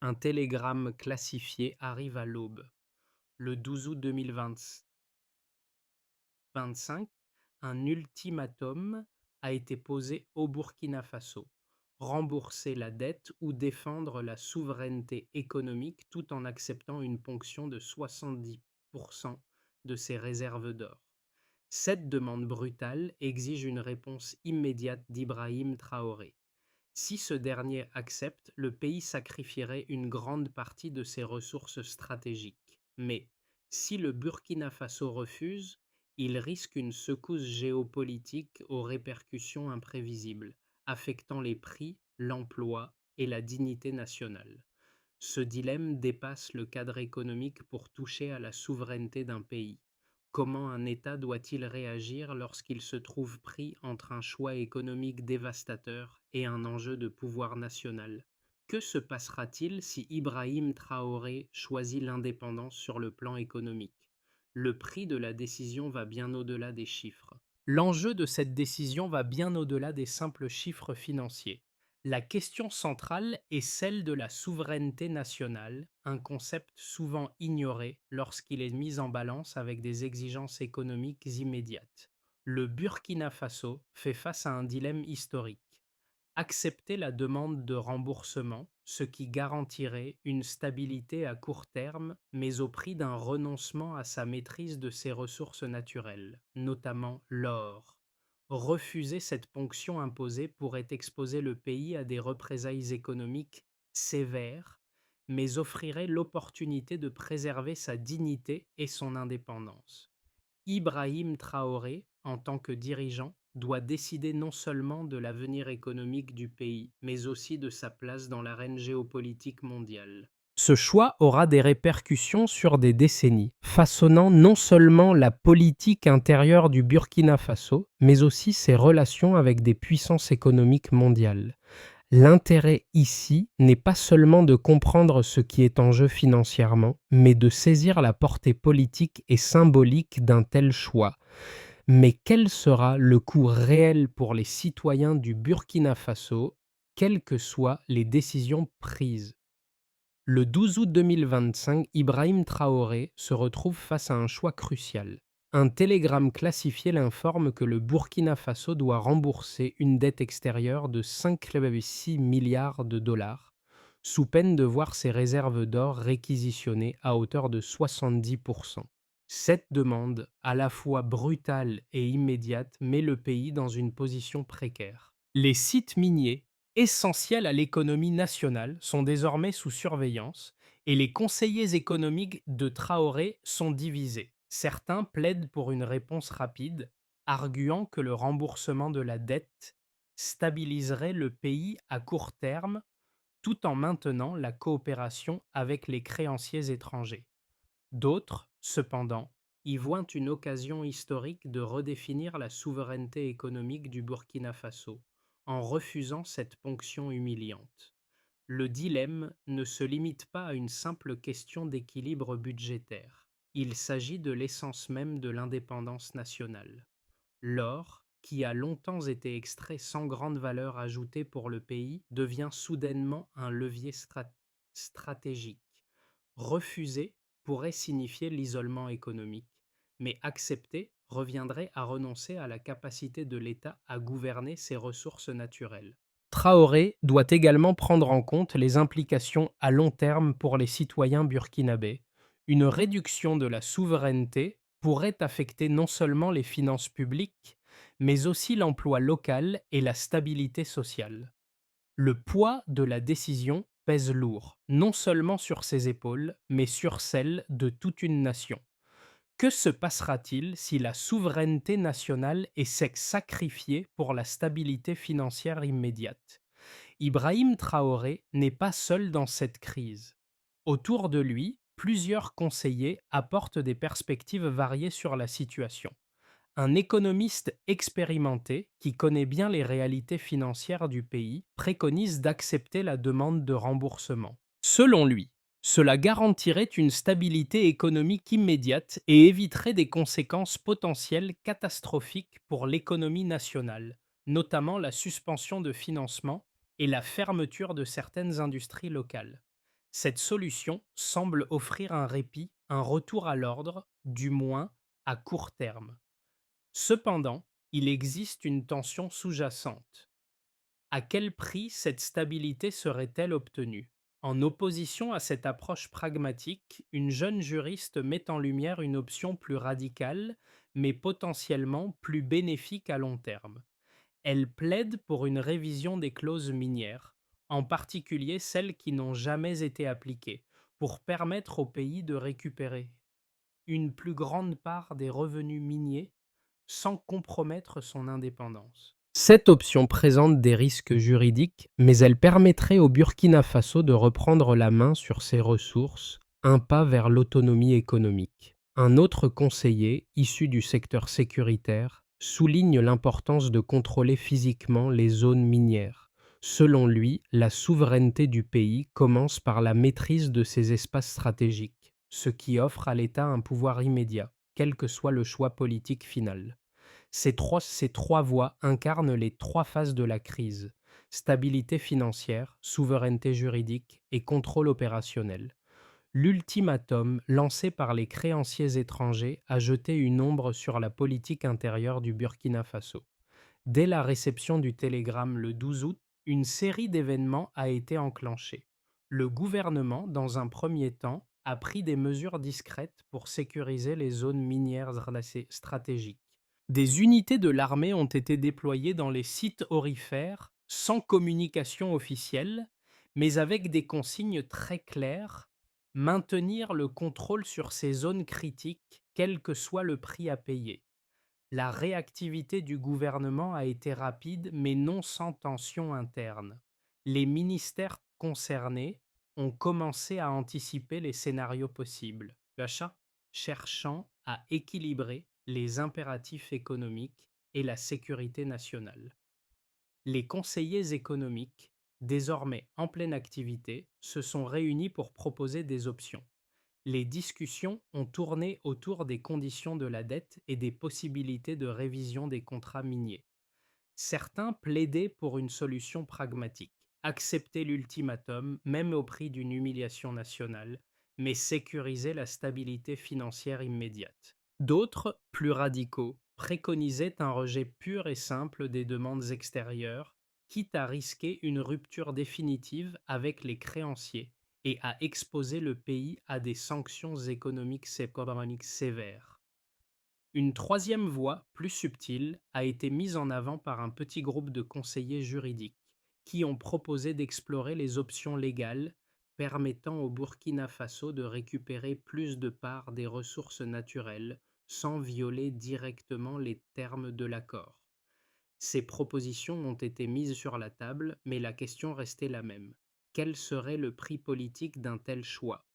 Un télégramme classifié arrive à l'aube. Le 12 août 2025, un ultimatum a été posé au Burkina Faso. Rembourser la dette ou défendre la souveraineté économique tout en acceptant une ponction de 70% de ses réserves d'or. Cette demande brutale exige une réponse immédiate d'Ibrahim Traoré. Si ce dernier accepte, le pays sacrifierait une grande partie de ses ressources stratégiques. Mais si le Burkina Faso refuse, il risque une secousse géopolitique aux répercussions imprévisibles, affectant les prix, l'emploi et la dignité nationale. Ce dilemme dépasse le cadre économique pour toucher à la souveraineté d'un pays. Comment un État doit-il réagir lorsqu'il se trouve pris entre un choix économique dévastateur et un enjeu de pouvoir national? Que se passera-t-il si Ibrahim Traoré choisit l'indépendance sur le plan économique? Le prix de la décision va bien au-delà des chiffres. L'enjeu de cette décision va bien au-delà des simples chiffres financiers. La question centrale est celle de la souveraineté nationale, un concept souvent ignoré lorsqu'il est mis en balance avec des exigences économiques immédiates. Le Burkina Faso fait face à un dilemme historique. Accepter la demande de remboursement, ce qui garantirait une stabilité à court terme, mais au prix d'un renoncement à sa maîtrise de ses ressources naturelles, notamment l'or. Refuser cette ponction imposée pourrait exposer le pays à des représailles économiques sévères, mais offrirait l'opportunité de préserver sa dignité et son indépendance. Ibrahim Traoré, en tant que dirigeant, doit décider non seulement de l'avenir économique du pays, mais aussi de sa place dans l'arène géopolitique mondiale. Ce choix aura des répercussions sur des décennies, façonnant non seulement la politique intérieure du Burkina Faso, mais aussi ses relations avec des puissances économiques mondiales. L'intérêt ici n'est pas seulement de comprendre ce qui est en jeu financièrement, mais de saisir la portée politique et symbolique d'un tel choix. Mais quel sera le coût réel pour les citoyens du Burkina Faso, quelles que soient les décisions prises? Le 12 août 2025, Ibrahim Traoré se retrouve face à un choix crucial. Un télégramme classifié l'informe que le Burkina Faso doit rembourser une dette extérieure de 5,6 milliards de dollars, sous peine de voir ses réserves d'or réquisitionnées à hauteur de 70%. Cette demande, à la fois brutale et immédiate, met le pays dans une position précaire. Les sites miniers essentiels à l'économie nationale sont désormais sous surveillance et les conseillers économiques de Traoré sont divisés. Certains plaident pour une réponse rapide, arguant que le remboursement de la dette stabiliserait le pays à court terme tout en maintenant la coopération avec les créanciers étrangers. D'autres, cependant, y voient une occasion historique de redéfinir la souveraineté économique du Burkina Faso en refusant cette ponction humiliante. Le dilemme ne se limite pas à une simple question d'équilibre budgétaire. Il s'agit de l'essence même de l'indépendance nationale. L'or, qui a longtemps été extrait sans grande valeur ajoutée pour le pays, devient soudainement un levier stratégique. Refuser pourrait signifier l'isolement économique, mais accepter reviendrait à renoncer à la capacité de l'État à gouverner ses ressources naturelles. Traoré doit également prendre en compte les implications à long terme pour les citoyens burkinabés. Une réduction de la souveraineté pourrait affecter non seulement les finances publiques, mais aussi l'emploi local et la stabilité sociale. Le poids de la décision pèse lourd, non seulement sur ses épaules, mais sur celles de toute une nation. Que se passera-t-il si la souveraineté nationale est sacrifiée pour la stabilité financière immédiate? Ibrahim Traoré n'est pas seul dans cette crise. Autour de lui, plusieurs conseillers apportent des perspectives variées sur la situation. Un économiste expérimenté, qui connaît bien les réalités financières du pays, préconise d'accepter la demande de remboursement. Selon lui, cela garantirait une stabilité économique immédiate et éviterait des conséquences potentielles catastrophiques pour l'économie nationale, notamment la suspension de financement et la fermeture de certaines industries locales. Cette solution semble offrir un répit, un retour à l'ordre, du moins à court terme. Cependant, il existe une tension sous-jacente. À quel prix cette stabilité serait-elle obtenue? En opposition à cette approche pragmatique, une jeune juriste met en lumière une option plus radicale, mais potentiellement plus bénéfique à long terme. Elle plaide pour une révision des clauses minières, en particulier celles qui n'ont jamais été appliquées, pour permettre au pays de récupérer une plus grande part des revenus miniers sans compromettre son indépendance. Cette option présente des risques juridiques, mais elle permettrait au Burkina Faso de reprendre la main sur ses ressources, un pas vers l'autonomie économique. Un autre conseiller, issu du secteur sécuritaire, souligne l'importance de contrôler physiquement les zones minières. Selon lui, la souveraineté du pays commence par la maîtrise de ses espaces stratégiques, ce qui offre à l'État un pouvoir immédiat, quel que soit le choix politique final. Ces trois voies incarnent les trois phases de la crise: stabilité financière, souveraineté juridique et contrôle opérationnel. L'ultimatum lancé par les créanciers étrangers a jeté une ombre sur la politique intérieure du Burkina Faso. Dès la réception du télégramme le 12 août, une série d'événements a été enclenchée. Le gouvernement, dans un premier temps, a pris des mesures discrètes pour sécuriser les zones minières stratégiques. Des unités de l'armée ont été déployées dans les sites aurifères sans communication officielle, mais avec des consignes très claires: maintenir le contrôle sur ces zones critiques, quel que soit le prix à payer. La réactivité du gouvernement a été rapide, mais non sans tension interne. Les ministères concernés ont commencé à anticiper les scénarios possibles, l'achat cherchant à équilibrer les impératifs économiques et la sécurité nationale. Les conseillers économiques, désormais en pleine activité, se sont réunis pour proposer des options. Les discussions ont tourné autour des conditions de la dette et des possibilités de révision des contrats miniers. Certains plaidaient pour une solution pragmatique: accepter l'ultimatum, même au prix d'une humiliation nationale, mais sécuriser la stabilité financière immédiate. D'autres, plus radicaux, préconisaient un rejet pur et simple des demandes extérieures, quitte à risquer une rupture définitive avec les créanciers et à exposer le pays à des sanctions économiques sévères. Une troisième voie, plus subtile, a été mise en avant par un petit groupe de conseillers juridiques qui ont proposé d'explorer les options légales permettant au Burkina Faso de récupérer plus de parts des ressources naturelles sans violer directement les termes de l'accord. Ces propositions ont été mises sur la table, mais la question restait la même: quel serait le prix politique d'un tel choix?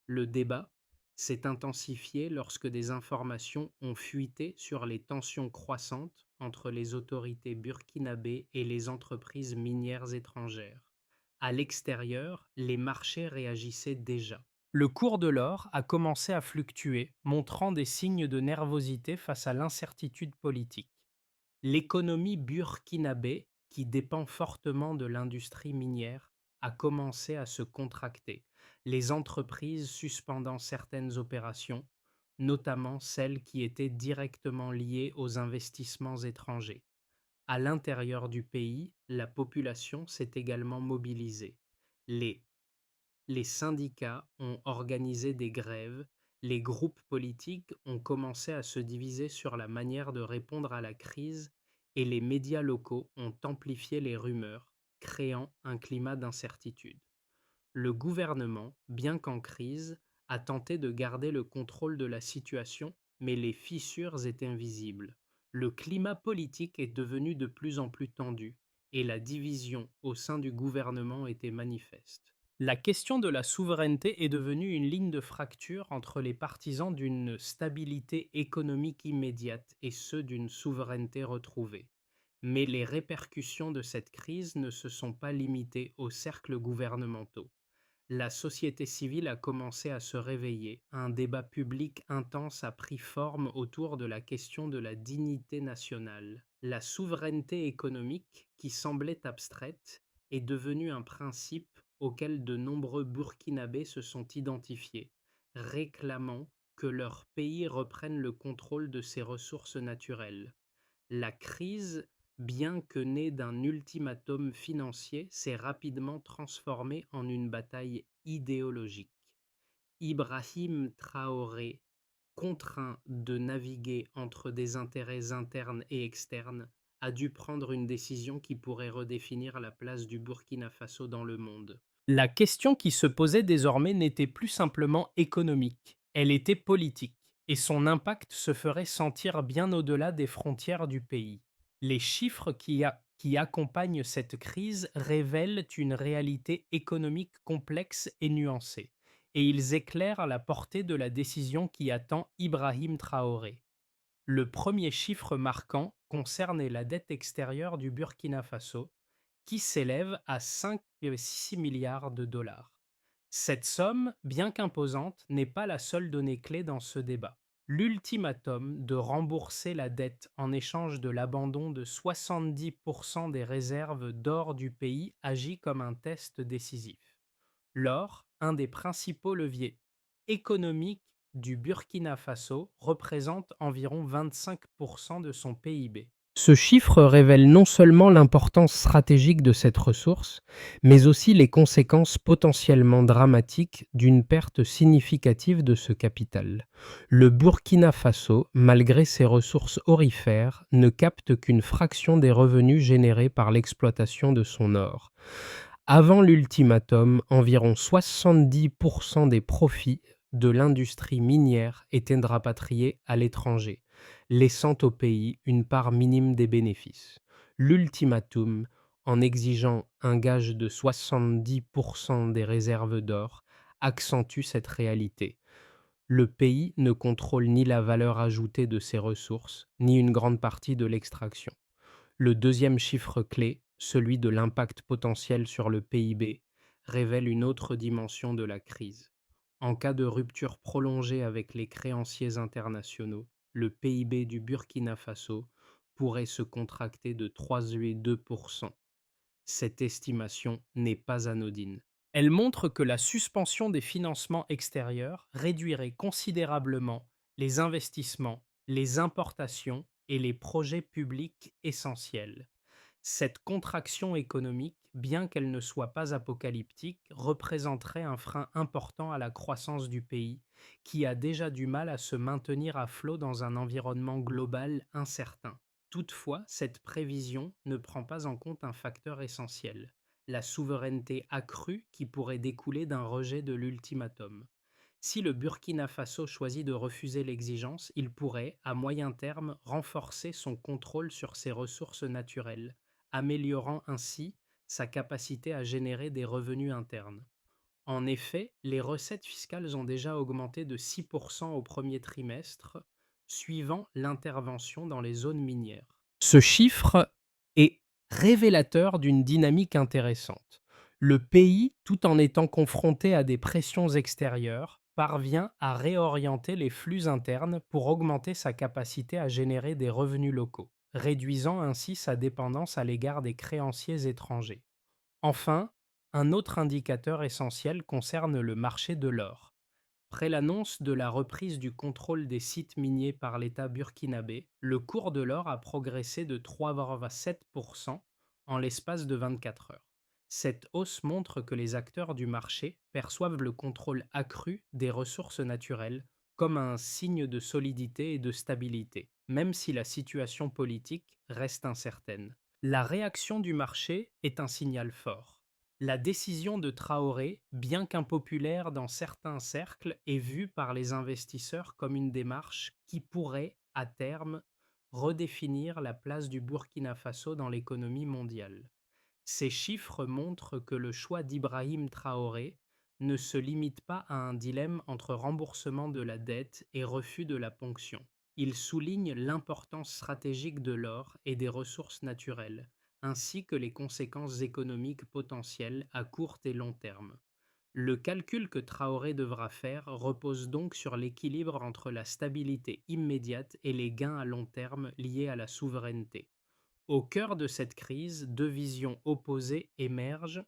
Le débat s'est intensifié lorsque des informations ont fuité sur les tensions croissantes entre les autorités burkinabées et les entreprises minières étrangères. À l'extérieur, les marchés réagissaient déjà. Le cours de l'or a commencé à fluctuer, montrant des signes de nervosité face à l'incertitude politique. L'économie burkinabé, qui dépend fortement de l'industrie minière, a commencé à se contracter, les entreprises suspendant certaines opérations, notamment celles qui étaient directement liées aux investissements étrangers. À l'intérieur du pays, la population s'est également mobilisée. Les les syndicats ont organisé des grèves, les groupes politiques ont commencé à se diviser sur la manière de répondre à la crise et les médias locaux ont amplifié les rumeurs, créant un climat d'incertitude. Le gouvernement, bien qu'en crise, a tenté de garder le contrôle de la situation, mais les fissures étaient visibles. Le climat politique est devenu de plus en plus tendu et la division au sein du gouvernement était manifeste. La question de la souveraineté est devenue une ligne de fracture entre les partisans d'une stabilité économique immédiate et ceux d'une souveraineté retrouvée. Mais les répercussions de cette crise ne se sont pas limitées aux cercles gouvernementaux. La société civile a commencé à se réveiller, un débat public intense a pris forme autour de la question de la dignité nationale. La souveraineté économique, qui semblait abstraite, est devenue un principe auquel de nombreux Burkinabés se sont identifiés, réclamant que leur pays reprenne le contrôle de ses ressources naturelles. La crise, bien que née d'un ultimatum financier, s'est rapidement transformée en une bataille idéologique. Ibrahim Traoré, contraint de naviguer entre des intérêts internes et externes, a dû prendre une décision qui pourrait redéfinir la place du Burkina Faso dans le monde. La question qui se posait désormais n'était plus simplement économique, elle était politique, et son impact se ferait sentir bien au-delà des frontières du pays. Les chiffres qui accompagnent cette crise révèlent une réalité économique complexe et nuancée, et ils éclairent la portée de la décision qui attend Ibrahim Traoré. Le premier chiffre marquant concernait la dette extérieure du Burkina Faso, qui s'élève à 5,6 milliards de dollars. Cette somme, bien qu'imposante, n'est pas la seule donnée clé dans ce débat. L'ultimatum de rembourser la dette en échange de l'abandon de 70% des réserves d'or du pays agit comme un test décisif. L'or, un des principaux leviers économiques du Burkina Faso, représente environ 25% de son PIB. Ce chiffre révèle non seulement l'importance stratégique de cette ressource, mais aussi les conséquences potentiellement dramatiques d'une perte significative de ce capital. Le Burkina Faso, malgré ses ressources aurifères, ne capte qu'une fraction des revenus générés par l'exploitation de son or. Avant l'ultimatum, environ 70% des profits de l'industrie minière étaient rapatriés à l'étranger, laissant au pays une part minime des bénéfices. L'ultimatum, en exigeant un gage de 70% des réserves d'or, accentue cette réalité. Le pays ne contrôle ni la valeur ajoutée de ses ressources, ni une grande partie de l'extraction. Le deuxième chiffre clé, celui de l'impact potentiel sur le PIB, révèle une autre dimension de la crise. En cas de rupture prolongée avec les créanciers internationaux, le PIB du Burkina Faso pourrait se contracter de 3,2%. Cette estimation n'est pas anodine. Elle montre que la suspension des financements extérieurs réduirait considérablement les investissements, les importations et les projets publics essentiels. Cette contraction économique, bien qu'elle ne soit pas apocalyptique, représenterait un frein important à la croissance du pays, qui a déjà du mal à se maintenir à flot dans un environnement global incertain. Toutefois, cette prévision ne prend pas en compte un facteur essentiel, la souveraineté accrue qui pourrait découler d'un rejet de l'ultimatum. Si le Burkina Faso choisit de refuser l'exigence, il pourrait, à moyen terme, renforcer son contrôle sur ses ressources naturelles, améliorant ainsi sa capacité à générer des revenus internes. En effet, les recettes fiscales ont déjà augmenté de 6% au premier trimestre, suivant l'intervention dans les zones minières. Ce chiffre est révélateur d'une dynamique intéressante. Le pays, tout en étant confronté à des pressions extérieures, parvient à réorienter les flux internes pour augmenter sa capacité à générer des revenus locaux, réduisant ainsi sa dépendance à l'égard des créanciers étrangers. Enfin, un autre indicateur essentiel concerne le marché de l'or. Après l'annonce de la reprise du contrôle des sites miniers par l'État burkinabé, le cours de l'or a progressé de 3,7% en l'espace de 24 heures. Cette hausse montre que les acteurs du marché perçoivent le contrôle accru des ressources naturelles comme un signe de solidité et de stabilité, même si la situation politique reste incertaine. La réaction du marché est un signal fort. La décision de Traoré, bien qu'impopulaire dans certains cercles, est vue par les investisseurs comme une démarche qui pourrait, à terme, redéfinir la place du Burkina Faso dans l'économie mondiale. Ces chiffres montrent que le choix d'Ibrahim Traoré ne se limite pas à un dilemme entre remboursement de la dette et refus de la ponction. Il souligne l'importance stratégique de l'or et des ressources naturelles, ainsi que les conséquences économiques potentielles à court et long terme. Le calcul que Traoré devra faire repose donc sur l'équilibre entre la stabilité immédiate et les gains à long terme liés à la souveraineté. Au cœur de cette crise, deux visions opposées émergent.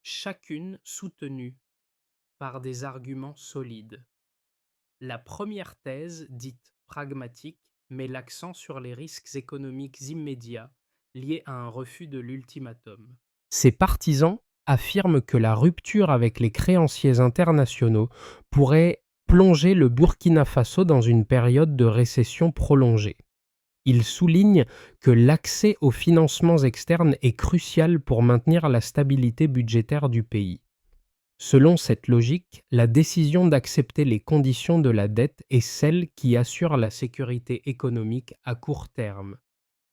chacune soutenue par des arguments solides. La première thèse, dite pragmatique, met l'accent sur les risques économiques immédiats liés à un refus de l'ultimatum. Ses partisans affirment que la rupture avec les créanciers internationaux pourrait plonger le Burkina Faso dans une période de récession prolongée. Ils soulignent que l'accès aux financements externes est crucial pour maintenir la stabilité budgétaire du pays. Selon cette logique, la décision d'accepter les conditions de la dette est celle qui assure la sécurité économique à court terme.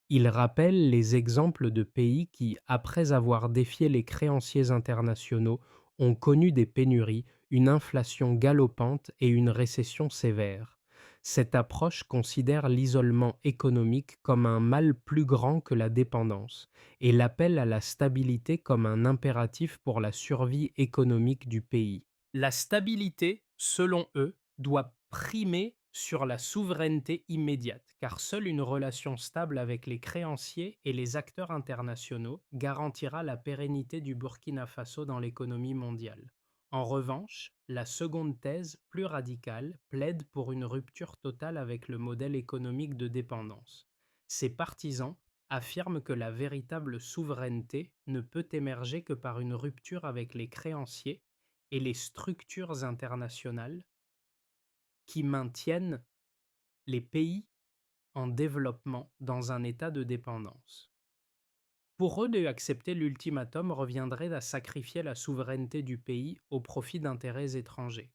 Il rappelle les exemples de pays qui, après avoir défié les créanciers internationaux, ont connu des pénuries, une inflation galopante et une récession sévère. Cette approche considère l'isolement économique comme un mal plus grand que la dépendance et l'appelle à la stabilité comme un impératif pour la survie économique du pays. La stabilité, selon eux, doit primer sur la souveraineté immédiate, car seule une relation stable avec les créanciers et les acteurs internationaux garantira la pérennité du Burkina Faso dans l'économie mondiale. En revanche, la seconde thèse, plus radicale, plaide pour une rupture totale avec le modèle économique de dépendance. Ses partisans affirment que la véritable souveraineté ne peut émerger que par une rupture avec les créanciers et les structures internationales qui maintiennent les pays en développement dans un état de dépendance. Pour eux, de accepter l'ultimatum reviendrait à sacrifier la souveraineté du pays au profit d'intérêts étrangers.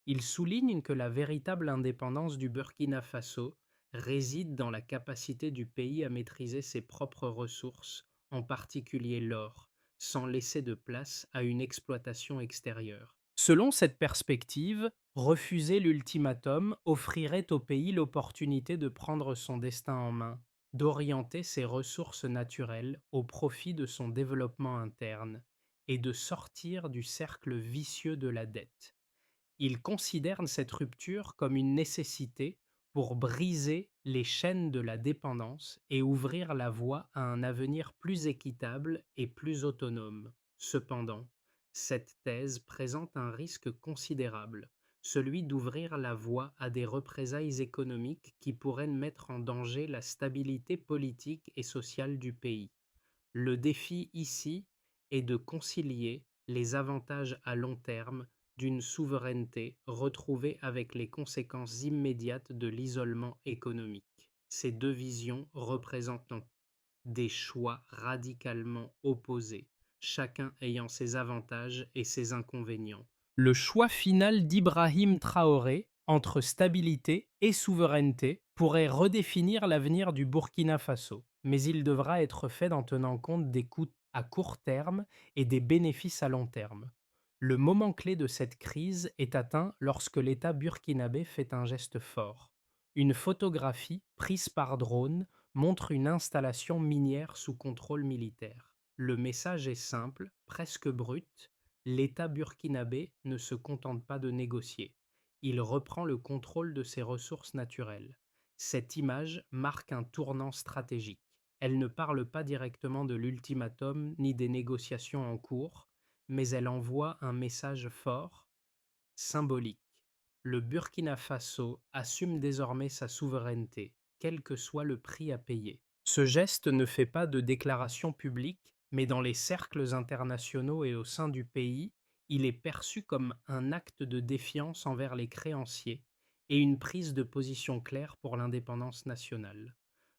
Ils soulignent que la véritable indépendance du Burkina Faso réside dans la capacité du pays à maîtriser ses propres ressources, en particulier l'or, sans laisser de place à une exploitation extérieure. Selon cette perspective, refuser l'ultimatum offrirait au pays l'opportunité de prendre son destin en main, d'orienter ses ressources naturelles au profit de son développement interne et de sortir du cercle vicieux de la dette. Il considère cette rupture comme une nécessité pour briser les chaînes de la dépendance et ouvrir la voie à un avenir plus équitable et plus autonome. Cependant, cette thèse présente un risque considérable, celui d'ouvrir la voie à des représailles économiques qui pourraient mettre en danger la stabilité politique et sociale du pays. Le défi ici est de concilier les avantages à long terme d'une souveraineté retrouvée avec les conséquences immédiates de l'isolement économique. Ces deux visions représentent des choix radicalement opposés, chacun ayant ses avantages et ses inconvénients. Le choix final d'Ibrahim Traoré entre stabilité et souveraineté pourrait redéfinir l'avenir du Burkina Faso, mais il devra être fait en tenant compte des coûts à court terme et des bénéfices à long terme. Le moment clé de cette crise est atteint lorsque l'État burkinabé fait un geste fort. Une photographie prise par drone montre une installation minière sous contrôle militaire. Le message est simple, presque brut: l'État burkinabé ne se contente pas de négocier. Il reprend le contrôle de ses ressources naturelles. Cette image marque un tournant stratégique. Elle ne parle pas directement de l'ultimatum ni des négociations en cours, mais elle envoie un message fort, symbolique. Le Burkina Faso assume désormais sa souveraineté, quel que soit le prix à payer. Ce geste ne fait pas de déclaration publique, mais dans les cercles internationaux et au sein du pays, il est perçu comme un acte de défiance envers les créanciers et une prise de position claire pour l'indépendance nationale.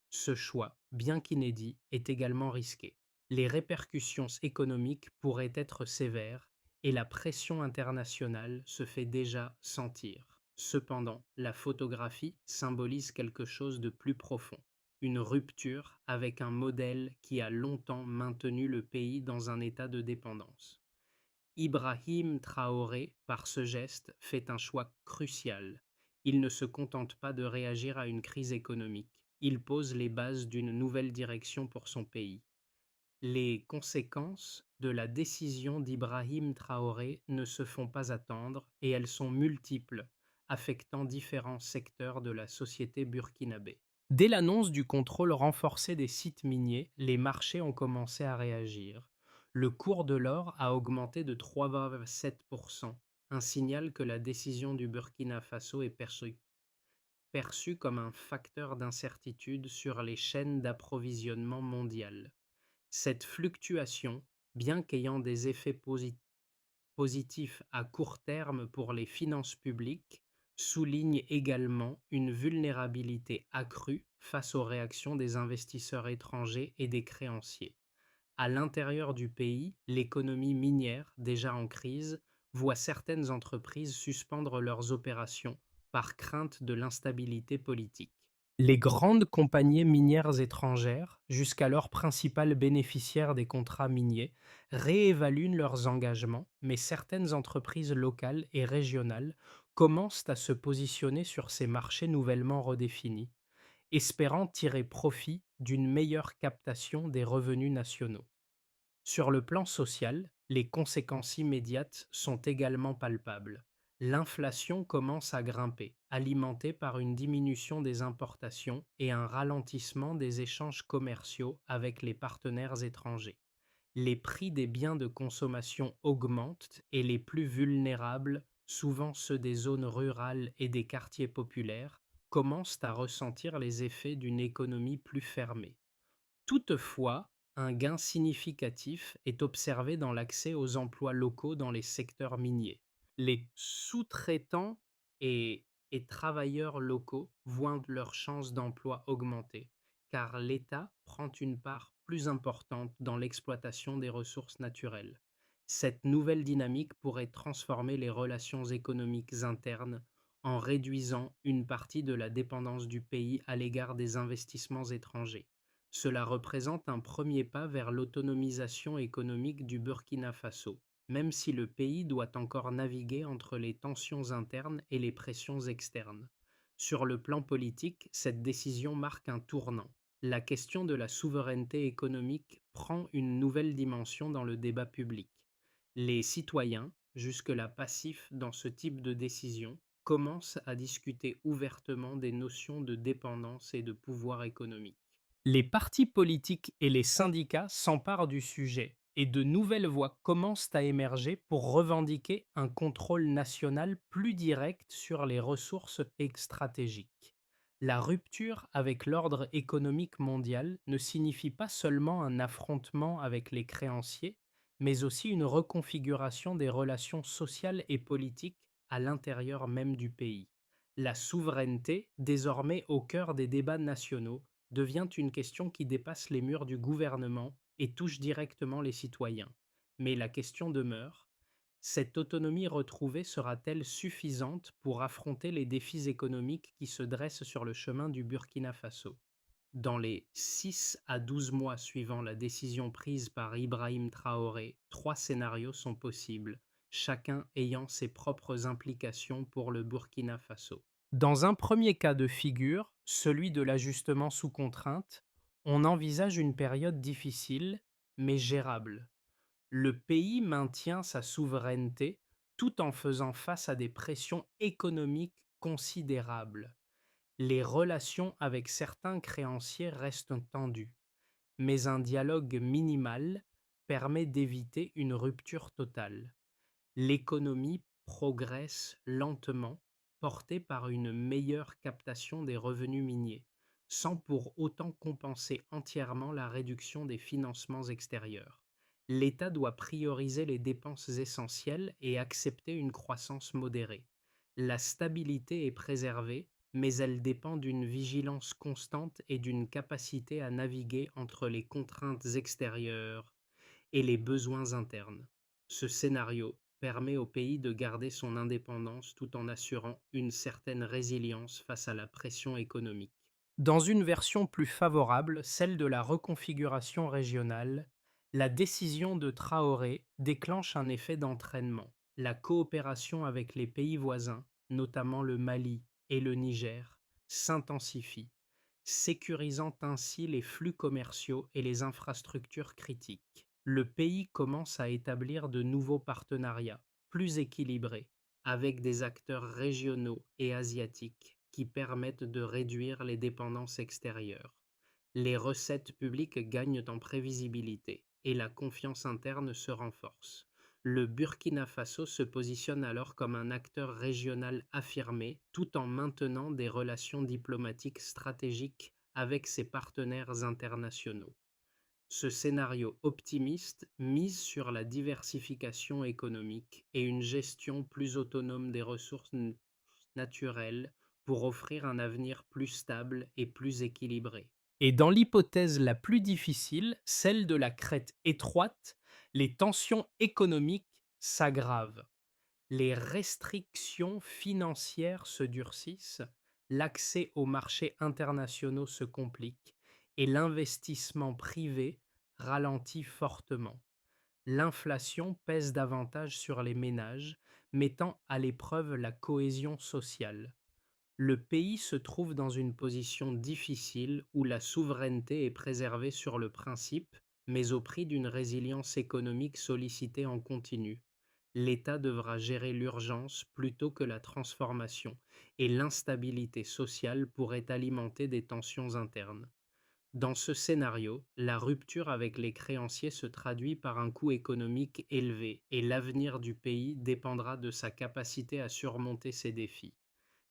Ce choix, bien qu'inédit, est également risqué. Les répercussions économiques pourraient être sévères et la pression internationale se fait déjà sentir. Cependant, la photographie symbolise quelque chose de plus profond, une rupture avec un modèle qui a longtemps maintenu le pays dans un état de dépendance. Ibrahim Traoré, par ce geste, fait un choix crucial. Il ne se contente pas de réagir à une crise économique, il pose les bases d'une nouvelle direction pour son pays. Les conséquences de la décision d'Ibrahim Traoré ne se font pas attendre et elles sont multiples, affectant différents secteurs de la société burkinabé. Dès l'annonce du contrôle renforcé des sites miniers, les marchés ont commencé à réagir. Le cours de l'or a augmenté de 3,7%, un signal que la décision du Burkina Faso est perçue comme un facteur d'incertitude sur les chaînes d'approvisionnement mondiales. Cette fluctuation, bien qu'ayant des effets positifs à court terme pour les finances publiques, souligne également une vulnérabilité accrue face aux réactions des investisseurs étrangers et des créanciers. À l'intérieur du pays, l'économie minière, déjà en crise, voit certaines entreprises suspendre leurs opérations par crainte de l'instabilité politique. Les grandes compagnies minières étrangères, jusqu'alors principales bénéficiaires des contrats miniers, réévaluent leurs engagements, mais certaines entreprises locales et régionales commencent à se positionner sur ces marchés nouvellement redéfinis, espérant tirer profit d'une meilleure captation des revenus nationaux. Sur le plan social, les conséquences immédiates sont également palpables. L'inflation commence à grimper, alimentée par une diminution des importations et un ralentissement des échanges commerciaux avec les partenaires étrangers. Les prix des biens de consommation augmentent et les plus vulnérables, souvent ceux des zones rurales et des quartiers populaires, commencent à ressentir les effets d'une économie plus fermée. Toutefois, un gain significatif est observé dans l'accès aux emplois locaux dans les secteurs miniers. Les sous-traitants et travailleurs locaux voient leurs chances d'emploi augmenter, car l'État prend une part plus importante dans l'exploitation des ressources naturelles. Cette nouvelle dynamique pourrait transformer les relations économiques internes en réduisant une partie de la dépendance du pays à l'égard des investissements étrangers. Cela représente un premier pas vers l'autonomisation économique du Burkina Faso, même si le pays doit encore naviguer entre les tensions internes et les pressions externes. Sur le plan politique, cette décision marque un tournant. La question de la souveraineté économique prend une nouvelle dimension dans le débat public. Les citoyens, jusque-là passifs dans ce type de décision, commencent à discuter ouvertement des notions de dépendance et de pouvoir économique. Les partis politiques et les syndicats s'emparent du sujet et de nouvelles voix commencent à émerger pour revendiquer un contrôle national plus direct sur les ressources stratégiques. La rupture avec l'ordre économique mondial ne signifie pas seulement un affrontement avec les créanciers, mais aussi une reconfiguration des relations sociales et politiques à l'intérieur même du pays. La souveraineté, désormais au cœur des débats nationaux, devient une question qui dépasse les murs du gouvernement et touche directement les citoyens. Mais la question demeure, cette autonomie retrouvée sera-t-elle suffisante pour affronter les défis économiques qui se dressent sur le chemin du Burkina Faso? Dans les 6 à 12 mois suivant la décision prise par Ibrahim Traoré, 3 scénarios sont possibles, chacun ayant ses propres implications pour le Burkina Faso. Dans un premier cas de figure, celui de l'ajustement sous contrainte, on envisage une période difficile, mais gérable. Le pays maintient sa souveraineté tout en faisant face à des pressions économiques considérables. Les relations avec certains créanciers restent tendues, mais un dialogue minimal permet d'éviter une rupture totale. L'économie progresse lentement, portée par une meilleure captation des revenus miniers, sans pour autant compenser entièrement la réduction des financements extérieurs. L'État doit prioriser les dépenses essentielles et accepter une croissance modérée. La stabilité est préservée, mais elle dépend d'une vigilance constante et d'une capacité à naviguer entre les contraintes extérieures et les besoins internes. Ce scénario permet au pays de garder son indépendance tout en assurant une certaine résilience face à la pression économique. Dans une version plus favorable, celle de la reconfiguration régionale, la décision de Traoré déclenche un effet d'entraînement. La coopération avec les pays voisins, notamment le Mali et le Niger, s'intensifie, sécurisant ainsi les flux commerciaux et les infrastructures critiques. Le pays commence à établir de nouveaux partenariats, plus équilibrés, avec des acteurs régionaux et asiatiques qui permettent de réduire les dépendances extérieures. Les recettes publiques gagnent en prévisibilité et la confiance interne se renforce. Le Burkina Faso se positionne alors comme un acteur régional affirmé, tout en maintenant des relations diplomatiques stratégiques avec ses partenaires internationaux. Ce scénario optimiste mise sur la diversification économique et une gestion plus autonome des ressources naturelles pour offrir un avenir plus stable et plus équilibré. Et dans l'hypothèse la plus difficile, celle de la crête étroite, les tensions économiques s'aggravent. Les restrictions financières se durcissent, l'accès aux marchés internationaux se complique et l'investissement privé ralentit fortement. L'inflation pèse davantage sur les ménages, mettant à l'épreuve la cohésion sociale. Le pays se trouve dans une position difficile où la souveraineté est préservée sur le principe, mais au prix d'une résilience économique sollicitée en continu. L'État devra gérer l'urgence plutôt que la transformation, et l'instabilité sociale pourrait alimenter des tensions internes. Dans ce scénario, la rupture avec les créanciers se traduit par un coût économique élevé et l'avenir du pays dépendra de sa capacité à surmonter ces défis.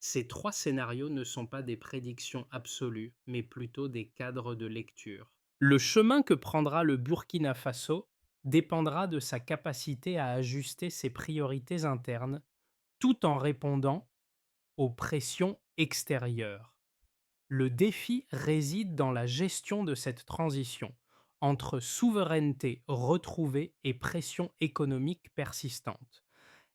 Ces trois scénarios ne sont pas des prédictions absolues, mais plutôt des cadres de lecture. Le chemin que prendra le Burkina Faso dépendra de sa capacité à ajuster ses priorités internes tout en répondant aux pressions extérieures. Le défi réside dans la gestion de cette transition entre souveraineté retrouvée et pression économique persistante.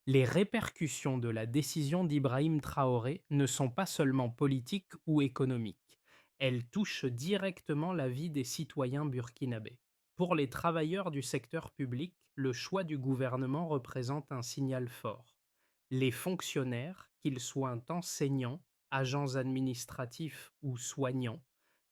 Les répercussions de la décision d'Ibrahim Traoré ne sont pas seulement politiques ou économiques, elles touchent directement la vie des citoyens burkinabés. Pour les travailleurs du secteur public, le choix du gouvernement représente un signal fort. Les fonctionnaires, qu'ils soient enseignants, agents administratifs ou soignants,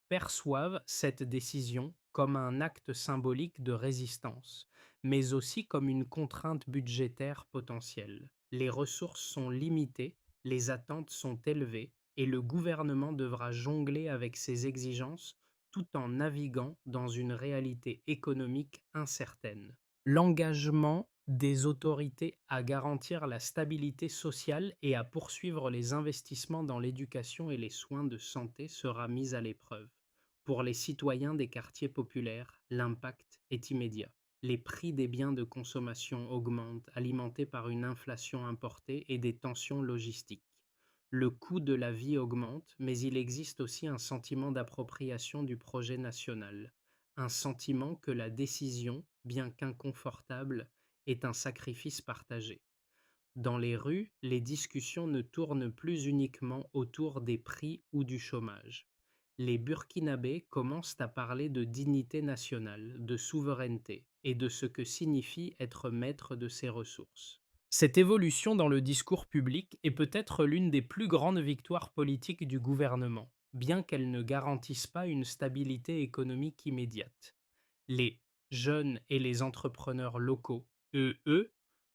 perçoivent cette décision comme un acte symbolique de résistance, mais aussi comme une contrainte budgétaire potentielle. Les ressources sont limitées, les attentes sont élevées, et le gouvernement devra jongler avec ces exigences tout en naviguant dans une réalité économique incertaine. L'engagement des autorités à garantir la stabilité sociale et à poursuivre les investissements dans l'éducation et les soins de santé sera mis à l'épreuve. Pour les citoyens des quartiers populaires, l'impact est immédiat. Les prix des biens de consommation augmentent, alimentés par une inflation importée et des tensions logistiques. Le coût de la vie augmente, mais il existe aussi un sentiment d'appropriation du projet national, un sentiment que la décision, bien qu'inconfortable, est un sacrifice partagé. Dans les rues, les discussions ne tournent plus uniquement autour des prix ou du chômage. Les Burkinabés commencent à parler de dignité nationale, de souveraineté et de ce que signifie être maître de ses ressources. Cette évolution dans le discours public est peut-être l'une des plus grandes victoires politiques du gouvernement, bien qu'elle ne garantisse pas une stabilité économique immédiate. Les jeunes et les entrepreneurs locaux, eux,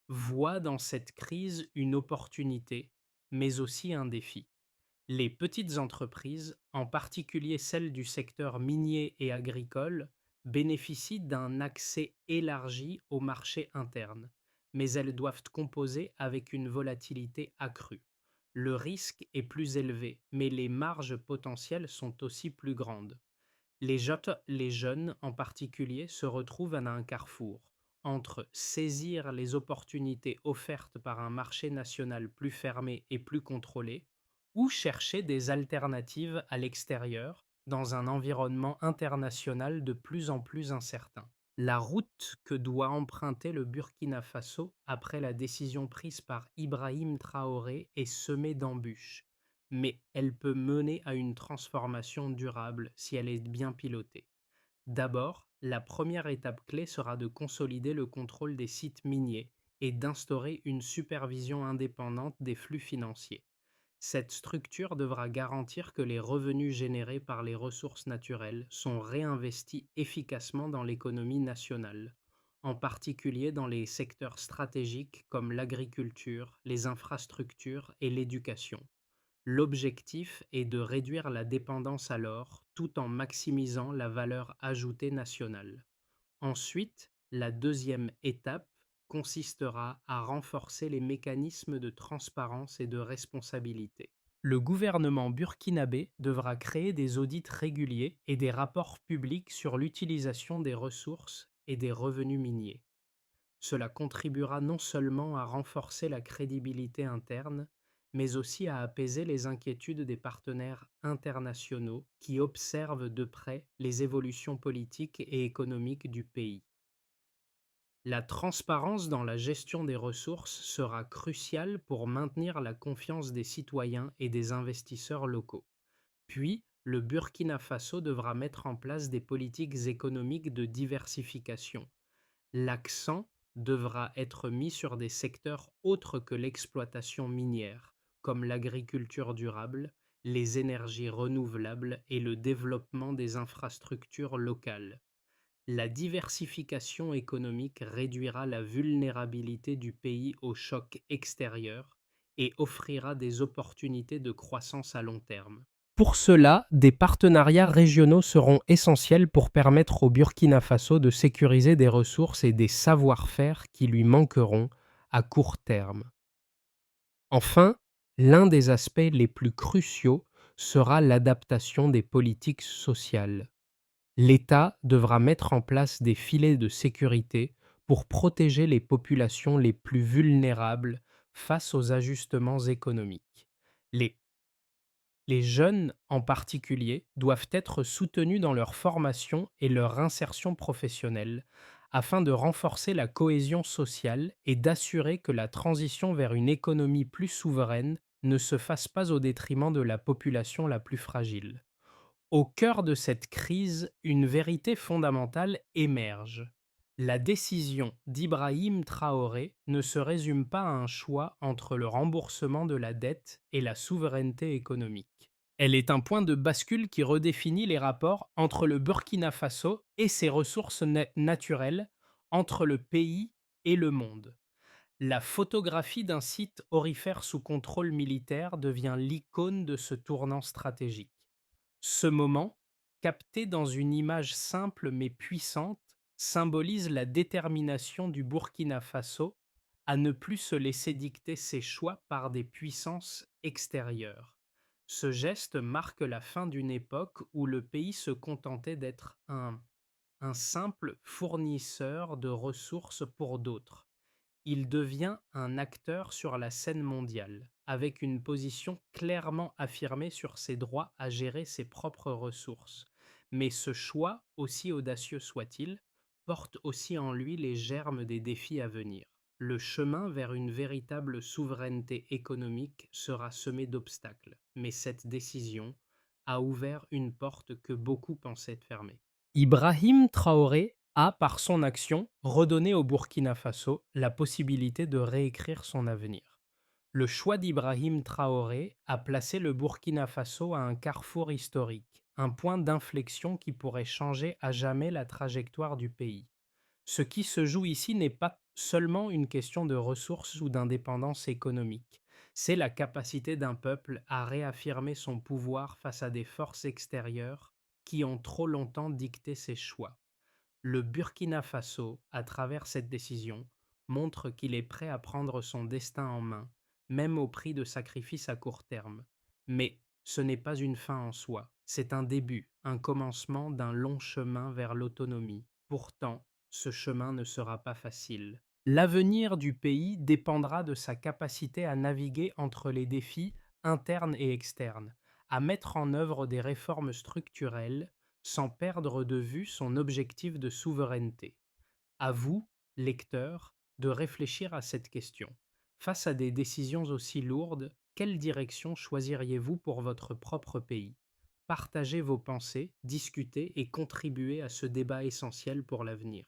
voient dans cette crise une opportunité, mais aussi un défi. Les petites entreprises, en particulier celles du secteur minier et agricole, bénéficient d'un accès élargi au marché interne, mais elles doivent composer avec une volatilité accrue. Le risque est plus élevé, mais les marges potentielles sont aussi plus grandes. Les jeunes, en particulier, se retrouvent à un carrefour entre saisir les opportunités offertes par un marché national plus fermé et plus contrôlé, ou chercher des alternatives à l'extérieur dans un environnement international de plus en plus incertain. La route que doit emprunter le Burkina Faso après la décision prise par Ibrahim Traoré est semée d'embûches, mais elle peut mener à une transformation durable si elle est bien pilotée. D'abord, la première étape clé sera de consolider le contrôle des sites miniers et d'instaurer une supervision indépendante des flux financiers. Cette structure devra garantir que les revenus générés par les ressources naturelles sont réinvestis efficacement dans l'économie nationale, en particulier dans les secteurs stratégiques comme l'agriculture, les infrastructures et l'éducation. L'objectif est de réduire la dépendance à l'or tout en maximisant la valeur ajoutée nationale. Ensuite, la deuxième étape consistera à renforcer les mécanismes de transparence et de responsabilité. Le gouvernement burkinabé devra créer des audits réguliers et des rapports publics sur l'utilisation des ressources et des revenus miniers. Cela contribuera non seulement à renforcer la crédibilité interne, mais aussi à apaiser les inquiétudes des partenaires internationaux qui observent de près les évolutions politiques et économiques du pays. La transparence dans la gestion des ressources sera cruciale pour maintenir la confiance des citoyens et des investisseurs locaux. Puis, le Burkina Faso devra mettre en place des politiques économiques de diversification. L'accent devra être mis sur des secteurs autres que l'exploitation minière, comme l'agriculture durable, les énergies renouvelables et le développement des infrastructures locales. La diversification économique réduira la vulnérabilité du pays aux chocs extérieurs et offrira des opportunités de croissance à long terme. Pour cela, des partenariats régionaux seront essentiels pour permettre au Burkina Faso de sécuriser des ressources et des savoir-faire qui lui manqueront à court terme. Enfin, l'un des aspects les plus cruciaux sera l'adaptation des politiques sociales. L'État devra mettre en place des filets de sécurité pour protéger les populations les plus vulnérables face aux ajustements économiques. Les les jeunes, en particulier, doivent être soutenus dans leur formation et leur insertion professionnelle afin de renforcer la cohésion sociale et d'assurer que la transition vers une économie plus souveraine ne se fasse pas au détriment de la population la plus fragile. Au cœur de cette crise, une vérité fondamentale émerge. La décision d'Ibrahim Traoré ne se résume pas à un choix entre le remboursement de la dette et la souveraineté économique. Elle est un point de bascule qui redéfinit les rapports entre le Burkina Faso et ses ressources naturelles, entre le pays et le monde. La photographie d'un site aurifère sous contrôle militaire devient l'icône de ce tournant stratégique. Ce moment, capté dans une image simple mais puissante, symbolise la détermination du Burkina Faso à ne plus se laisser dicter ses choix par des puissances extérieures. Ce geste marque la fin d'une époque où le pays se contentait d'être un simple fournisseur de ressources pour d'autres. Il devient un acteur sur la scène mondiale, avec une position clairement affirmée sur ses droits à gérer ses propres ressources. Mais ce choix, aussi audacieux soit-il, porte aussi en lui les germes des défis à venir. Le chemin vers une véritable souveraineté économique sera semé d'obstacles, mais cette décision a ouvert une porte que beaucoup pensaient fermée. Ibrahim Traoré a, par son action, redonné au Burkina Faso la possibilité de réécrire son avenir. Le choix d'Ibrahim Traoré a placé le Burkina Faso à un carrefour historique, un point d'inflexion qui pourrait changer à jamais la trajectoire du pays. Ce qui se joue ici n'est pas seulement une question de ressources ou d'indépendance économique, c'est la capacité d'un peuple à réaffirmer son pouvoir face à des forces extérieures qui ont trop longtemps dicté ses choix. Le Burkina Faso, à travers cette décision, montre qu'il est prêt à prendre son destin en main, même au prix de sacrifices à court terme. Mais ce n'est pas une fin en soi, c'est un début, un commencement d'un long chemin vers l'autonomie. Pourtant, ce chemin ne sera pas facile. L'avenir du pays dépendra de sa capacité à naviguer entre les défis internes et externes, à mettre en œuvre des réformes structurelles sans perdre de vue son objectif de souveraineté. À vous, lecteurs, de réfléchir à cette question. Face à des décisions aussi lourdes, quelle direction choisiriez-vous pour votre propre pays? Partagez vos pensées, discutez et contribuez à ce débat essentiel pour l'avenir.